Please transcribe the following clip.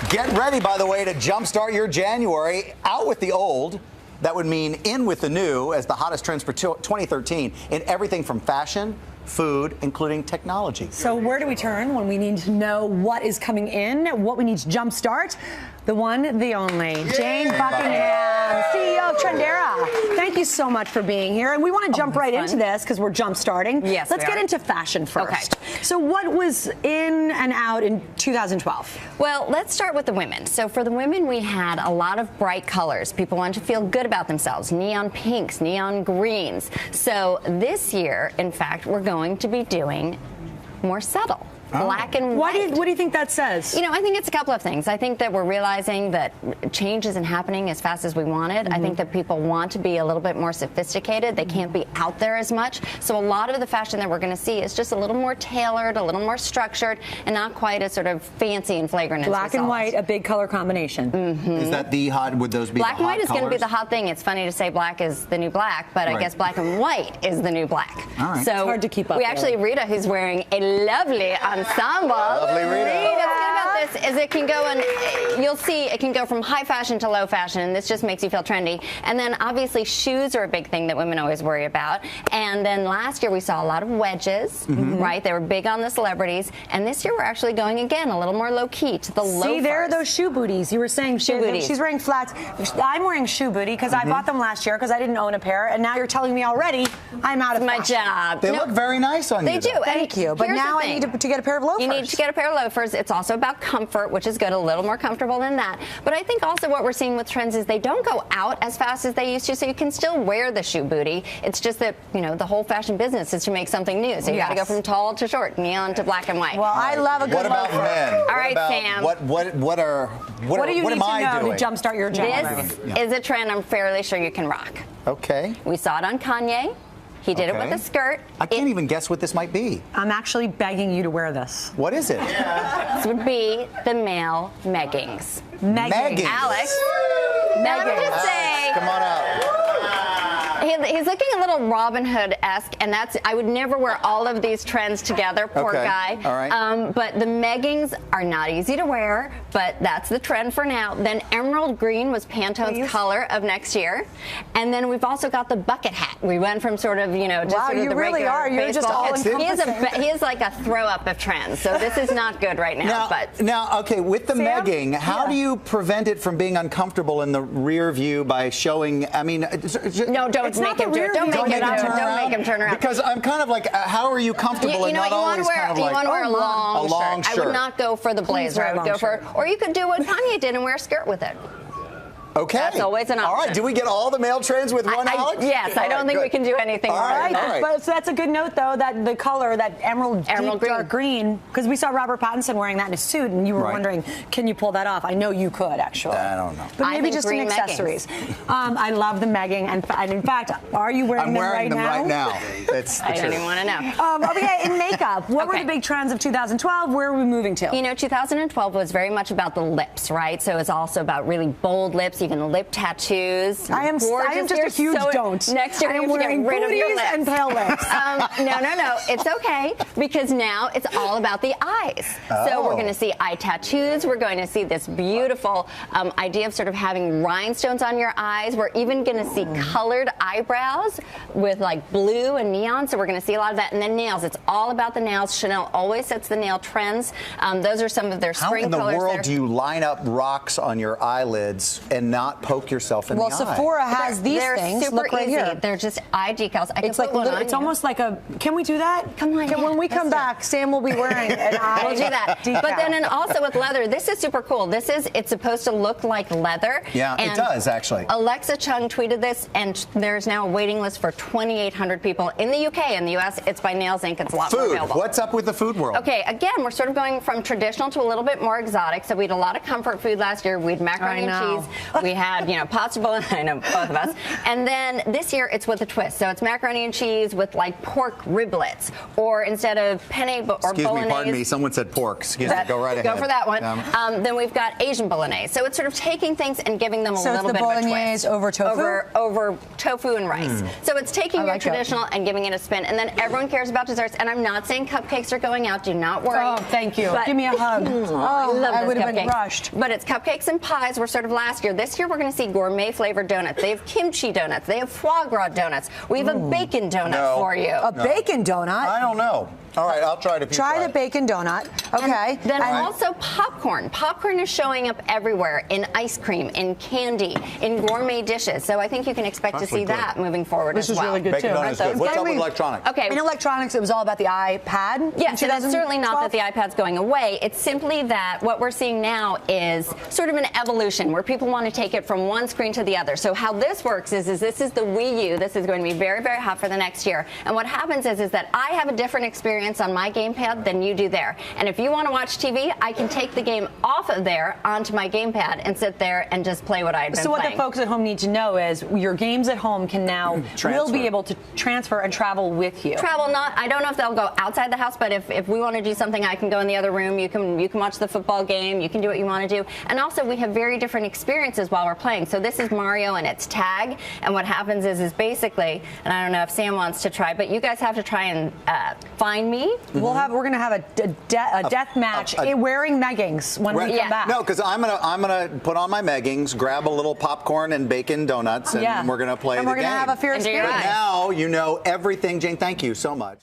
Get ready, by the way, to jumpstart your January. Out with the old. That would mean in with the new as the hottest trends for 2013 in everything from fashion, food, including technology. So where do we turn when we need to know what is coming in, what we need to jumpstart? The one, the only, Jane Buckingham, CEO of Trendera. Thank you so much for being here. And we want to jump right into this because we're jump starting. Yes, Let's get into fashion first. Okay. So what was in and out in 2012? Well, let's start with the women. So for the women, we had a lot of bright colors. People wanted to feel good about themselves. Neon pinks, neon greens. So this year, in fact, we're going to be doing more subtle. Black and white. What do you think that says? You know, I think it's a couple of things. I think that we're realizing that change isn't happening as fast as we wanted. I think that people want to be a little bit more sophisticated. They can't be out there as much. So a lot of the fashion that we're going to see is just a little more tailored, a little more structured, and not quite as sort of fancy and flagrant as Black and white, a big color combination. Is that the hot? Would those be black the hot and white is going to be colors? the hot thing. It's funny to say black is the new black, but I guess black and white is the new black. All right. So it's hard to keep up. We actually, Rita, who's wearing a lovely ensemble. Lovely Rita. What's good about this is it can go and you'll see it can go from high fashion to low fashion, and this just makes you feel trendy. And then obviously shoes are a big thing that women always worry about. And then last year we saw a lot of wedges, right? They were big on the celebrities. And this year we're actually going again a little more low key to the low. See, there are those shoe booties. You were saying shoe booties. She's wearing flats. I'm wearing shoe booty because I bought them last year because I didn't own a pair, and now you're telling me already I'm out of my fashion. job. They look very nice on you. They do. Thank you. But now I need to get a pair of loafers. You need to get a pair of loafers. It's also about comfort, which is good, a little more comfortable than that. But I think also what we're seeing with trends is they don't go out as fast as they used to, so you can still wear the shoe booty. It's just that, you know, the whole fashion business is to make something new. So you got to go from tall to short, neon to black and white. Well, I love a good loafer. What about men? All right, Sam. What do you need am I to know doing? to jumpstart your January? This is a trend I'm fairly sure you can rock. Okay. We saw it on Kanye. He did it with a skirt. I can't even guess what this might be. I'm actually begging you to wear this. What is it? This would be the male meggings. Meggings. Alex. Now, let me just say. Come on out. He's looking a little Robin Hood-esque, and I would never wear all of these trends together, poor guy. All right. But the meggings are not easy to wear, but that's the trend for now. Then emerald green was Pantone's color of next year. And then we've also got the bucket hat. We went from sort of, you know, just sort of you the really regular are. You're just all he is like a throw-up of trends, so this is not good right now. Now, okay, with the megging, how do you prevent it from being uncomfortable in the rear view by showing, I mean... No, don't make him do it. Don't make him turn around. Because I'm kind of like, how are you comfortable and not always kind of like... You want to wear a long shirt. I would not go for the blazer. I would go for... Or you could do what Kanye did and wear a skirt with it. Okay. That's always an option. All right. Do we get all the male trends with one, Alex? Yes. I don't think we can do anything more than that. But so that's a good note, though, that the color, that emerald deep green. dark green, because we saw Robert Pattinson wearing that in a suit, and you were wondering, can you pull that off? I know you could, actually. I don't know. But maybe just in accessories. I love the megging, and in fact, are you wearing them right now? I'm wearing them right now. It's I don't even want to know. Okay, in makeup, what were the big trends of 2012? Where are we moving to? You know, 2012 was very much about the lips, right? So it's also about really bold lips, even lip tattoos. I am just a huge don't. Next year, I am wearing get rid of your booties lips. and pale lips. No. It's okay because now it's all about the eyes. So we're going to see eye tattoos. We're going to see this beautiful idea of sort of having rhinestones on your eyes. We're even going to see colored eyebrows with like blue and neon. So we're going to see a lot of that. And then nails. It's all about the nails. Chanel always sets the nail trends. Those are some of their spring colors. How in the world do you line up rocks on your eyelids and not poke yourself in the eye? Well, Sephora has these things. Super Look right easy. here. They're just eye decals. It's like it's almost like a. Can we do that? Come on. When we come back, Sam will be wearing an eye. We'll do that. decal. But then, and also with leather, this is super cool. It's supposed to look like leather. Yeah, it does actually. Alexa Chung tweeted this, and there's now a waiting list for 2,800 people in the UK. In the US, it's by Nails Inc. It's a lot more available. What's up with the food world? Okay, again, we're sort of going from traditional to a little bit more exotic. So we had a lot of comfort food last year. We had macaroni and cheese. We had, pasta bolognese, I know, both of us. And then this year it's with a twist. So it's macaroni and cheese with like pork riblets, or instead of penne or Excuse bolognese. me, pardon me. Someone said pork. Excuse me. Go right ahead. Go for that one. Then we've got Asian bolognese. So it's sort of taking things and giving them a little bit of a twist. So it's the bolognese over tofu? Over tofu and rice. So it's taking your like traditional and giving it a spin. And then everyone cares about desserts. And I'm not saying cupcakes are going out. Do not worry. Oh, thank you. But Give me a hug. I would have been crushed. But it's cupcakes and pies were sort of last year. This year we're going to see gourmet flavored donuts. They have kimchi donuts. They have foie gras donuts. We have a bacon donut for you. A bacon donut? I don't know. All right, I'll try it if you try the bacon donut. Okay. And then also popcorn. Popcorn is showing up everywhere in ice cream, in candy, in gourmet dishes. So I think you can expect to see that moving forward as well. This is really good bacon too. Donut is good. What's up with electronics? Okay. In electronics, it was all about the iPad. Yes, and it's certainly not that the iPad's going away. It's simply that what we're seeing now is sort of an evolution where people want to take it from one screen to the other. So how this works is this is the Wii U. This is going to be very, very hot for the next year. And what happens is that I have a different experience on my gamepad than you do there. And if you want to watch TV, I can take the game off of there onto my gamepad and sit there and just play what I've been So what playing. the folks at home need to know is your games at home can now will be able to transfer and travel with you. I don't know if they'll go outside the house, but if we want to do something, I can go in the other room. You can watch the football game. You can do what you want to do. And also, we have very different experiences while we're playing. So this is Mario and it's tag. And what happens is basically, and I don't know if Sam wants to try, but you guys have to try and find me. We're going to have a death match wearing meggings when we come back. No, because I'm gonna put on my meggings, grab a little popcorn and bacon donuts, and we're gonna play the game. And we're going to have a fierce game. Now you know everything, Jane. Thank you so much.